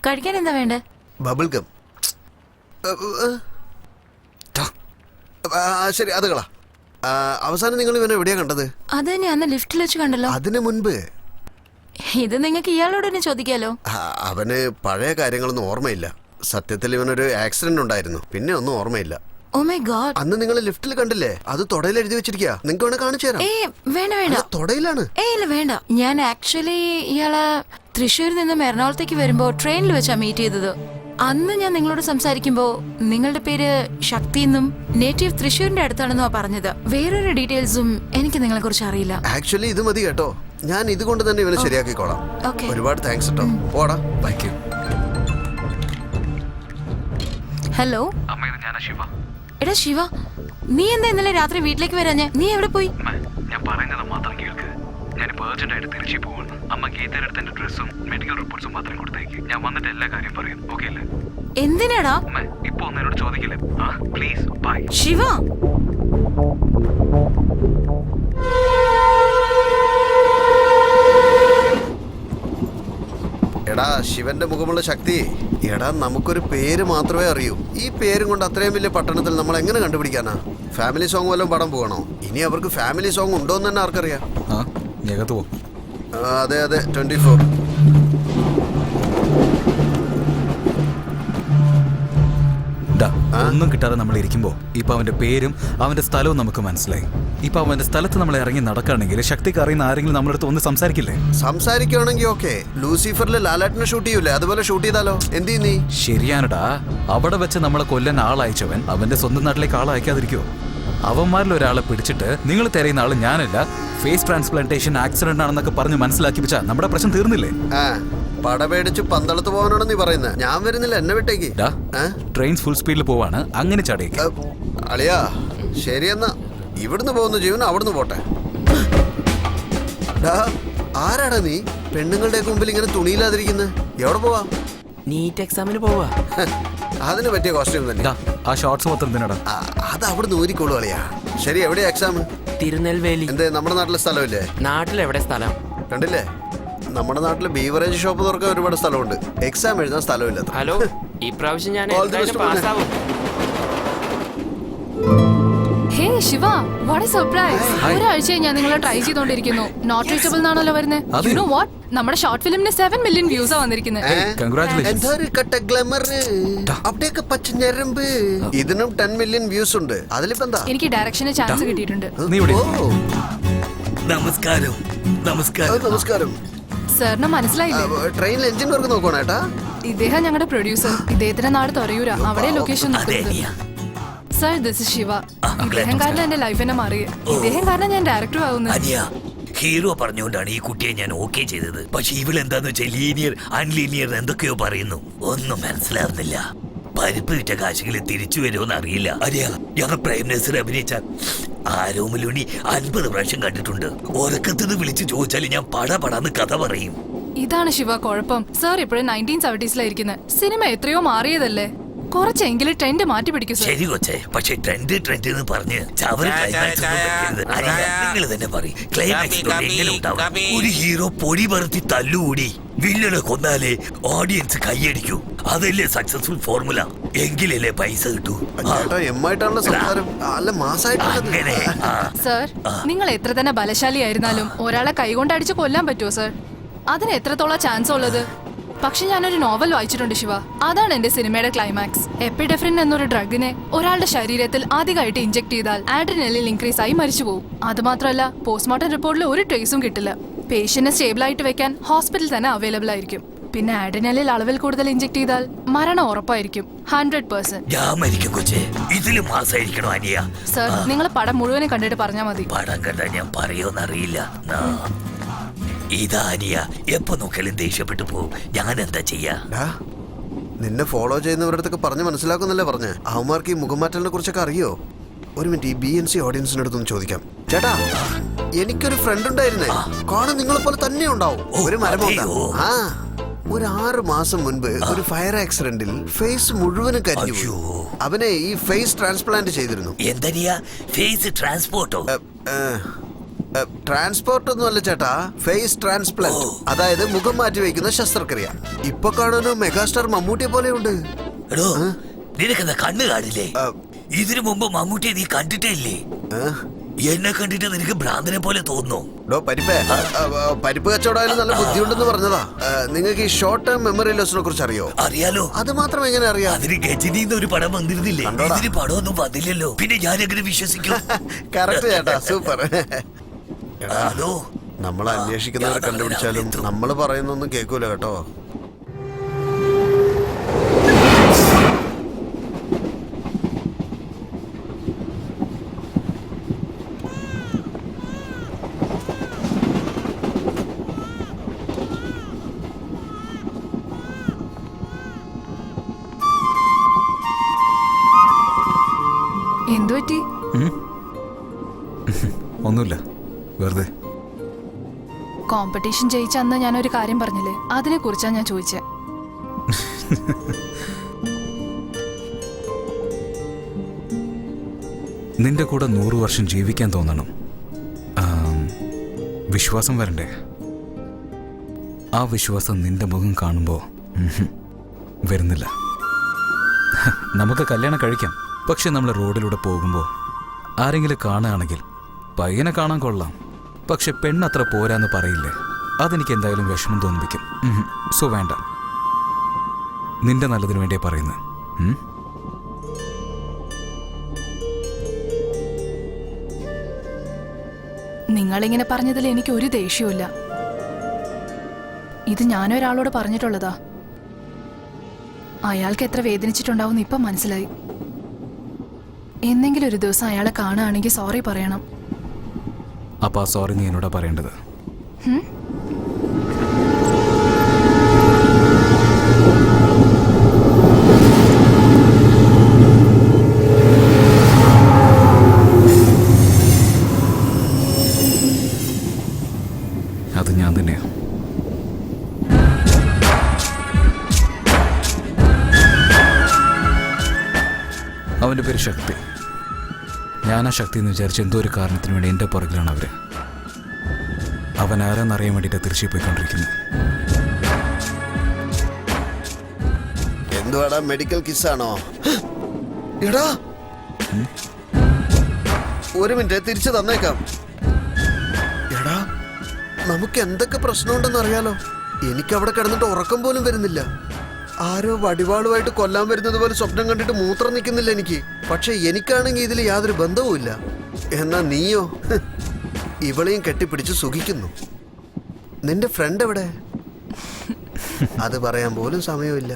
കഴിക്കാൻ എന്താ വേണ്ടേ? Bubble gum. ശരി, അത് കളാ. അവസാനം നിങ്ങൾ ഇവനെ എവിടെയാ കണ്ടത്? അത് തന്നെ അന്ന് ലിഫ്റ്റിൽ വെച്ച് കണ്ടല്ലോ. അതിനു മുൻപ് ഇത് നിങ്ങൾക്ക് ഇയാളോട് തന്നെ ചോദിക്കാലോ. അവന് പഴയ കാര്യങ്ങളൊന്നും ഓർമ്മയില്ല. സത്യത്തിൽ ഇവനൊരു ആക്സിഡന്റ് ഉണ്ടായിരുന്നു, പിന്നെ ഒന്നും ഓർമ്മയില്ല. Oh my God. അന്ന് നിങ്ങൾ ലിഫ്റ്റിൽ കണ്ടില്ലേ? അത് തൊടയിൽ എഴുതി വെച്ചിരിക്കുക. നിങ്ങൾക്ക് വേണേ കാണിച്ചു തരാം. വേണ്ട വേണ്ട, തൊടയിലാണ്. ഇല്ല വേണ്ട. ഞാൻ ആക്ച്വലി ഇയാളെ തൃശ്ശൂരിൽ നിന്നും എറണാകുളത്തേക്ക് വരുമ്പോ ട്രെയിനിൽ വെച്ചാ മീറ്റ് ചെയ്തത്. അന്ന് ഞാൻ നിങ്ങളോട് സംസാരിക്കുമ്പോ നിങ്ങളുടെ പേര് ശക്തി എന്നും നേറ്റീവ് തൃശ്ശൂരിന്റെ അടുത്താണെന്നോ പറഞ്ഞത്. വേറൊരു ഡീറ്റെയിൽസും എനിക്ക് നിങ്ങളെ കുറിച്ച് അറിയില്ല. ആക്ച്വലി ഇത് മതി കേട്ടോ, ഞാൻ ഇതുകൊണ്ട് തന്നെ ഇവനെ ശരിയാക്കിക്കോളാം. ഒരുപാട് താങ്ക്സ് കേട്ടോ. പോടാ. Thank you. ഹലോ, എടാ ശിവ, നീ എന്താ ഇന്നലെ രാത്രി വീട്ടിലേക്ക് വരാഞ്ഞേ? നീ എവിടെ പോയി? ഞാൻ പറയുന്നത് മാത്രം കേൾക്ക്. ഞാനിപ്പോൾ അർജന്റായിട്ട് തിരിച്ചു പോവാണ്. അമ്മ ഗീതയുടെ അടുത്ത് എന്റെ ഡ്രസ്സും മെഡിക്കൽ റിപ്പോർട്ട്സും മാത്രം കൊടുത്തേക്ക്. ഞാൻ വന്നിട്ട് എല്ലാ കാര്യം പറയും. ഓക്കെ അല്ലേ? എന്തിനാടാ? ഇപ്പൊ ഒന്നും എന്നോട് ചോദിക്കില്ലേ? Please by. ശിവ, എടാ ശിവന്റെ മുഖമുള്ള ശക്തി, എടാ നമുക്കൊരു പേര് മാത്രമേ അറിയൂ. ഈ പേരും കൊണ്ട് അത്രയും വലിയ പട്ടണത്തിൽ നമ്മൾ എങ്ങനെ കണ്ടുപിടിക്കാനാ? ഫാമിലി സോങ് വല്ലതും പടം പോകണോ? ഇനി അവർക്ക് ഫാമിലി സോങ് ഉണ്ടോ എന്ന് തന്നെ ആർക്കറിയാം? അതെ അതെ, 24. ഒന്നും കിട്ടാതെ നമ്മൾ ഇരിക്കുമ്പോ ഇപ്പൊ അവന്റെ പേരും അവന്റെ സ്ഥലവും നമുക്ക് മനസ്സിലായി. ഇപ്പൊ അവന്റെ സ്ഥലത്ത് നമ്മൾ ഇറങ്ങി നടക്കുകയാണെങ്കിൽ ശക്തിക്ക് അറിയുന്ന ആരെങ്കിലും നമ്മുടെ അടുത്ത് ഒന്ന് സംസാരിക്കില്ലേ? സംസാരിക്കുകയാണെങ്കിൽ ഓക്കെ. ലൂസിഫറിലെ ലാലാട്ടിനെ ഷൂട്ട് ചെയ്യൂലേ, അതുപോലെ ഷൂട്ട് ചെയ്താലോ? എന്ത് നീ? ശരിയാനടാ, അവിടെ വെച്ച് നമ്മളെ കൊല്ലാൻ ആളയച്ചവൻ അവന്റെ സ്വന്തം നാട്ടിലേക്ക് ആളയക്കാതിരിക്കുവോ? അവന്മാരിൽ ഒരാളെ പിടിച്ചിട്ട് നിങ്ങൾ തിരയുന്ന ആള് ഞാനല്ല, ഫേസ് ട്രാൻസ്പ്ലാന്റേഷൻ ആക്സിഡന്റ് ആണെന്നൊക്കെ പറഞ്ഞ് മനസ്സിലാക്കി വെച്ചാ നമ്മുടെ പ്രശ്നം തീർന്നില്ലേ? പടപേടിച്ച് പന്തളത്ത് പോകാനാണ് നീ പറയുന്നത്. ഞാൻ വരുന്നില്ല, എന്നെ വിട്ടേക്ക്. ട്രെയിൻസ് ഫുൾ സ്പീഡിൽ പോവാണ്, അങ്ങനെ ചടേക്ക്. അളിയാ ശരിയെന്നാ, ഇവിടുന്ന് പോകുന്ന ജീവൻ അവിടുന്ന് പോട്ടെ. ആരാടാ നീ പെണ്ണുങ്ങളുടെ മുമ്പിൽ ഇങ്ങനെ തുണിയില്ലാതിരിക്കുന്നത്? എവിടെ പോവാ? നീറ്റ് എക്സാമിന് പോവാ. അതിന് പറ്റിയ കോസ്റ്റ്യൂം തന്നെ. ആ ഷോർട്സ് മൊത്തം എന്തിനാടാ? അത് അവിടുന്ന് ഊരിക്കോളൂ അളിയാ. ശരി, എവിടെയാ എക്സാം? തിരുനെൽവേലി. എന്തേ, നമ്മുടെ നാട്ടിലെ സ്ഥലമില്ലേ? നാട്ടിലെവിടെ സ്ഥലം? കണ്ടില്ലേ, നമ്മുടെ നാട്ടില് ബീവറേജ് ഷോപ്പ് തുറക്കാൻ ഒരുപാട് സ്ഥലമുണ്ട്. എക്സാം എഴുതാൻ സ്ഥലമില്ല. ഹലോ, ഈ പ്രാവശ്യം ഞാൻ പാസ്സാവും. ഹേ ശിവ, വാട്ട് എ സർപ്രൈസ്. ഒരാഴ്ചയായി ഞാൻ നിങ്ങളെ ട്രൈ ചെയ്തോണ്ടിരിക്കുന്നു. നോട്ട് റീച്ചബിൾ എന്നാണല്ലോ വരുന്നത്. യു നോ വാട്ട്, നമ്മുടെ ഷോർട്ട് ഫിലിമിന് 7 മില്യൺ വ്യൂസാ വന്നിരിക്കുന്നത്. ഇതിനും 10 മില്യൺ വ്യൂസ് ഉണ്ട്. അതിലിപ്പോ എന്താ? എനിക്ക് ഡയറക്ഷന് ചാൻസ് കിട്ടിയിട്ടുണ്ട്. നമസ്കാരം. നമസ്കാരം. സാറിന് മനസ്സിലായില്ലേ? ട്രെയിനിൽ എഞ്ചിൻ വർക്ക് നോക്കണേട്ടാ. ഇദ്ദേഹം ഞങ്ങളുടെ പ്രൊഡ്യൂസർ. ഇദ്ദേഹത്തിന്റെ നാട് തൊറയൂര, അവിടെ location sir. This is Shiva. ഇദ്ദേഹം കാരണം എന്റെ ലൈഫ് എന്നെ മാറി. ഇദ്ദേഹം കാരണം ഞാൻ ഡയറക്ടർ ആവുന്നത്. ഹീറോ പറഞ്ഞുകൊണ്ടാണ് ഈ കുട്ടിയെ ഞാൻ ഓക്കെ ചെയ്തത്. പക്ഷെ ഇവളെന്താന്ന് വെച്ചാൽ ലീനിയർ അൺലീനിയർ എന്തൊക്കെയോ പറയുന്നു, ഒന്നും മനസ്സിലാവുന്നില്ല. പരിപ്പ് വിറ്റ കാശുകൾ തിരിച്ചു വരുമോന്ന് അറിയില്ല. അറിയാ, ഞങ്ങൾ പ്രൈം മിനിസ്റ്റർ അഭിനയിച്ച ആരോമലുണി 50 പ്രാവശ്യം കണ്ടിട്ടുണ്ട്. ഉറക്കത്തിന് വിളിച്ചു ചോദിച്ചാൽ ഞാൻ പടാന്ന് കഥ പറയും. ഇതാണ് ശിവ കുഴപ്പം. സാർ ഇപ്പോഴും 1970s സിനിമ എത്രയോ മാറിയതല്ലേ. കുറച്ചെങ്കിലും ട്രെൻഡ് മാറ്റി പിടിക്കും. ശരി കൊച്ചേ, പക്ഷെ ട്രെൻഡ് എന്ന് പറഞ്ഞ് നിങ്ങൾ തന്നെ പറയും. ക്ലൈമാക്സ് എങ്ങനെ ഉണ്ടാവും? ഒരു ഹീറോ പൊടി പറത്തി തല്ലുകൂടി വില്ലനെ കൊന്നാലേ ഓഡിയൻസ് കൈയടിക്കൂ. അതല്ലേ സക്സസ്ഫുൾ ഫോർമുല. എങ്കിലല്ലേ പൈസ കിട്ടൂ. സർ, നിങ്ങൾ എത്ര തന്നെ ബലശാലിയായിരുന്നാലും ഒരാളെ കൈകൊണ്ട് അടിച്ച് കൊല്ലാൻ പറ്റുമോ സർ? അതിന് എത്രത്തോളം ചാൻസ് ഉള്ളത്? പക്ഷെ ഞാനൊരു നോവൽ വായിച്ചിട്ടുണ്ട് ശിവ. അതാണ് എന്റെ സിനിമയുടെ ക്ലൈമാക്സ്. എപ്പിഡെഫ്രിൻ എന്നൊരു ഡ്രഗിനെ ഒരാളുടെ ശരീരത്തിൽ ആദ്യമായിട്ട് ഇഞ്ചെക്ട് ചെയ്താൽ ആഡ്രിനലിൻ ഇൻക്രീസ് ആയി മരിച്ചു പോകും. അതുമാത്രമല്ല, പോസ്റ്റ്മോർട്ടം റിപ്പോർട്ടിൽ ഒരു ട്രേസും കിട്ടില്ല. പേഷ്യന്റിനെ സ്റ്റേബിൾ ആയിട്ട് വെക്കാൻ ഹോസ്പിറ്റൽ തന്നെ അവൈലബിൾ ആയിരിക്കും. പിന്നെ ആഡ്രിനലിൽ അളവിൽ കൂടുതൽ ഇഞ്ചെക്ട് ചെയ്താൽ മരണം ഉറപ്പായിരിക്കും. 100%. സർ, നിങ്ങൾ പടം മുഴുവനെ കണ്ടിട്ട് പറഞ്ഞാൽ മതി. പടം കണ്ടാ ഞാൻ പറയുമെന്നറിയില്ല. ഇതാനിയ എപ്പോ നോക്കിയാലും ദേഷ്യപ്പെട്ടു പോകും. ഞാൻ എന്താ ചെയ്യാ? നിന്നെ ഫോളോ ചെയ്യുന്നവരുടെ അടുത്തൊക്കെ പറഞ്ഞ് മനസ്സിലാക്കുന്നല്ലേ പറഞ്ഞ്. അവന്മാർക്ക് ഈ മുഖമാറ്റലിനെ കുറിച്ചൊക്കെ അറിയോ? ഒരു മിനിറ്റ്, ഈ BNC ഓഡിയൻസിനടുത്തൊന്ന് ചോദിക്കാം. ചേട്ടാ, എനിക്കൊരു ഫ്രണ്ട് ഉണ്ടായിരുന്നേ. കാണാൻ നിങ്ങളെ പോലെ തന്നെ ഉണ്ടാവും. ഒരു മരമോന്ത. ഒരു 6 മാസം മുൻപ് ഒരു ഫയർ ആക്സിഡന്റിൽ ഫേസ് മുഴുവനും കരിഞ്ഞു. അവനെ ഈ ഫേസ് ട്രാൻസ്പ്ലാന്റ് ചെയ്തിരുന്നു. എന്താ ഫേസ് ട്രാൻസ്പോർട്ടോ? ട്രാൻസ്പോർട്ട് ഒന്നും അല്ല ചേട്ടാ, ഫേസ് ട്രാൻസ്പ്ലാന്റ്, അതായത് മുഖം മാറ്റി വയ്ക്കുന്ന ശസ്ത്രക്രിയ. ഇപ്പൊ കാണുന്ന മെഗാസ്റ്റാർ മമ്മൂട്ടിയെ പോലെയുണ്ട്. എടോ നിനക്കെന്താ കണ്ണ് കാണില്ലേ? ഇതിനു മുമ്പ് മമ്മൂട്ടിയെ നീ കണ്ടിട്ടേ ഇല്ലേ? എന്നെ കണ്ടിട്ട് നിനക്ക് ഭ്രാന്തനെ പോലെ തോന്നുന്നു. പരിപ്പ് കച്ചവടമായാലും നല്ല ബുദ്ധിയുണ്ടെന്ന് പറഞ്ഞതാ. നിങ്ങൾക്ക് ഈ ഷോർട്ട് ടേം മെമ്മറി ലോസിനെ കുറിച്ച് അറിയോ? അറിയാലോ. അത് മാത്രം എങ്ങനെ അറിയാം? അതിന് ഗജനിന്ന് ഒരു പടം വന്നിരുന്നില്ലേ? ഇതിന് പടമൊന്നും വന്നില്ലല്ലോ, പിന്നെ ഞാൻ എങ്ങനെ വിശ്വസിക്കും? കറക്റ്റ് ചേട്ടാ, സൂപ്പർ. അതോ നമ്മൾ അന്വേഷിക്കുന്നവരെ കണ്ടുപിടിച്ചാലും നമ്മൾ പറയുന്നൊന്നും കേൾക്കൂല കേട്ടോ. എന്തു പറ്റി? ഒന്നുമില്ല, വെറുതെ. കോമ്പറ്റീഷൻ ജയിച്ച അന്ന് ഞാനൊരു കാര്യം പറഞ്ഞില്ലേ, അതിനെ കുറിച്ചാണ് ഞാൻ ചോദിച്ചത്. നിന്റെ കൂടെ 100 വർഷം ജീവിക്കാൻ തോന്നണം. വിശ്വാസം വരണ്ടേ? ആ വിശ്വാസം നിന്റെ മുഖം കാണുമ്പോൾ വരുന്നില്ല. നമുക്ക് കല്യാണം കഴിക്കാം, പക്ഷെ നമ്മൾ റോഡിലൂടെ പോകുമ്പോൾ ആരെങ്കിലും കാണുകയാണെങ്കിൽ പയ്യനെ കാണാൻ കൊള്ളാം, പക്ഷെ പെണ്ണത്ര പോരാന്ന് പറയില്ലേ? അതെനിക്ക് എന്തായാലും വിഷമം തോന്നിപ്പിക്കും. സോ വേണ്ട, നിന്റെ നല്ലതിനു വേണ്ടിയാ പറയുന്നത്. നിങ്ങളിങ്ങനെ പറഞ്ഞതിൽ എനിക്ക് ഒരു ദേഷ്യവുമില്ല. ഇത് ഞാനൊരാളോട് പറഞ്ഞിട്ടുള്ളതാ. അയാൾക്ക് എത്ര വേദനിച്ചിട്ടുണ്ടാവും ഇപ്പം മനസ്സിലായി. എന്നെങ്കിലും ഒരു ദിവസം അയാളെ കാണുകയാണെങ്കിൽ സോറി പറയണം. അപ്പൊ ആ സോറി നീ എന്നോടാ പറയേണ്ടത്. അത് ഞാൻ തന്നെയാ. അവന്റെ പേര് ശക്തി. ഞാനാ ശക്തി എന്ന് വിചാരിച്ച് എന്തോ ഒരു കാരണത്തിന് വേണ്ടി എൻ്റെ പുറകിലാണ് അവര്. അവൻ ആരാന്നറിയാൻ വേണ്ടിയിട്ട് തിരിച്ചു പോയിക്കൊണ്ടിരിക്കുന്നത്. എന്തുവാടാ, മെഡിക്കൽ കിസ്സാണോ? എടാ ഒരു മിനിറ്റ്, തിരിച്ചു തന്നേക്കാം. എടാ നമുക്ക് എന്തൊക്കെ പ്രശ്നമുണ്ടെന്ന് അറിയാലോ. എനിക്ക് അവിടെ കിടന്നിട്ട് ഉറക്കം പോലും വരുന്നില്ല. ആരോ വടിവാളുമായിട്ട് കൊല്ലാൻ വരുന്നത് പോലെ സ്വപ്നം കണ്ടിട്ട് മൂത്രം നിൽക്കുന്നില്ല എനിക്ക്. പക്ഷെ എനിക്കാണെങ്കിൽ ഇതിൽ യാതൊരു ബന്ധവുമില്ല. എന്നാ നീയോ ഇവളെയും കെട്ടിപ്പിടിച്ച് സുഖിക്കുന്നു. നിന്റെ ഫ്രണ്ട് എവിടെ? അത് പറയാൻ പോലും സമയമില്ല.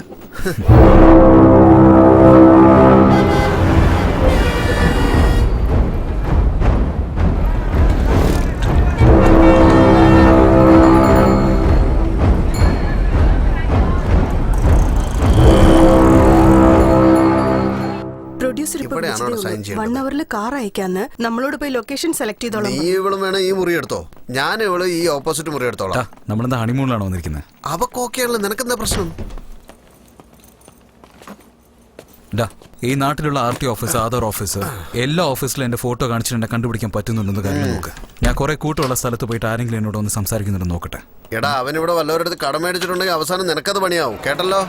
കാർ അയക്കാന്ന് നമ്മളോട് പോയി ലൊക്കേഷൻ സെലക്ട് ചെയ്തോളാം. നീ ഇവളും വേണം ഈ മുറി എടുത്തോ, ഞാൻ ഇവള് ഈ ഓപ്പോസിറ്റ് മുറി എടുത്തോളാം. നമ്മളെന്താ ഹണിമൂണിലാണോ വന്നിരിക്കുന്നത്? അവക്ക് ഓക്കെയാണല്ലോ, നിനക്കെന്താ പ്രശ്നം? ഈ നാട്ടിലുള്ള RT ഓഫീസ്, ആധാർ ഓഫീസ്, എല്ലാ ഓഫീസിലും എന്റെ ഫോട്ടോ കാണിച്ചിട്ട് കണ്ടുപിടിക്കാൻ പറ്റുന്നുണ്ടെന്ന് കാര്യം നോക്ക്. ഞാൻ കുറെ കൂട്ടമുള്ള സ്ഥലത്ത് പോയിട്ട് ആരെങ്കിലും എന്നോട് ഒന്ന് സംസാരിക്കുന്നുണ്ടെന്ന് നോക്കട്ടെ. എടാ അവനിവിടെ വല്ലവരുടെ കടമേടിച്ചിട്ടുണ്ടെങ്കിൽ അവസാനം നിനക്കത് പണിയാവും, കേട്ടല്ലോ.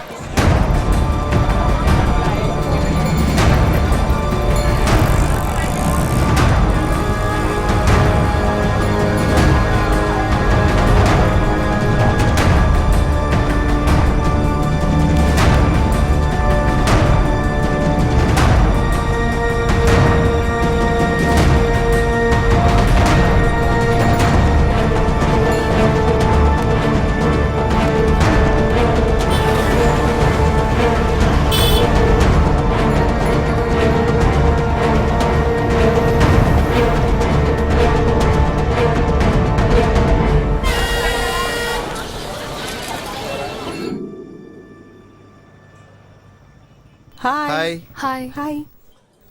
ഹായ്. ഹായ്. ഹായ്.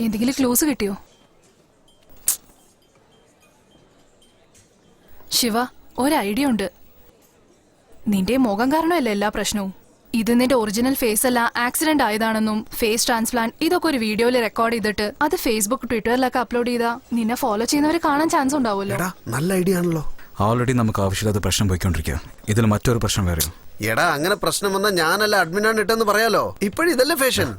എന്തെങ്കിലും ക്ലൂസ് കിട്ടിയോ? ശിവ, ഒരു ഐഡിയ ഉണ്ട്. നിന്റെ മുഖം കാരണമല്ലേ എല്ലാ പ്രശ്നവും. ഇത് നിന്റെ ഒറിജിനൽ ഫേസ് അല്ല, ആക്സിഡന്റ് ആയതാണെന്നും ഫേസ് ട്രാൻസ്പ്ലാന്റ് ഇതൊക്കെ ഒരു വീഡിയോയിൽ റെക്കോർഡ് ചെയ്തിട്ട് അത് ഫേസ്ബുക്ക് ട്വിറ്ററിലൊക്കെ അപ്ലോഡ് ചെയ്താ നിന്നെ ഫോളോ ചെയ്യുന്നവരെ കാണാൻ ചാൻസ് ഉണ്ടാവുമല്ലോ. എടാ നല്ല ഐഡിയ ആണല്ലോ. ഓൾറെഡി നമുക്ക് ആവശ്യമില്ലാത്ത പ്രശ്നം പോയിക്കൊണ്ടിരിക്കുക. ഇതിൽ മറ്റൊരു പ്രശ്നം വേറെയോ? എടാ അങ്ങനെ പ്രശ്നം വന്നാൽ ഞാനല്ല അഡ്മിനാണ് ഇട്ടെന്ന് പറയാലോ. ഇപ്പോഴിതല്ലേ ഫാഷൻ.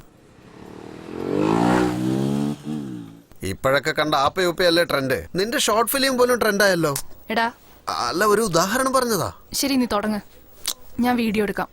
ഇപ്പോഴൊക്കെ കണ്ട ആപ്പയുപ്പയല്ലേ ട്രെൻഡ്. നിന്റെ ഷോർട്ട് ഫിലിം പോലും ട്രെൻഡായല്ലോ. എടാ അല്ല, ഒരു ഉദാഹരണം പറഞ്ഞതാ. ശരി, നീ തുടങ്ങ്, ഞാൻ വീഡിയോ എടുക്കാം.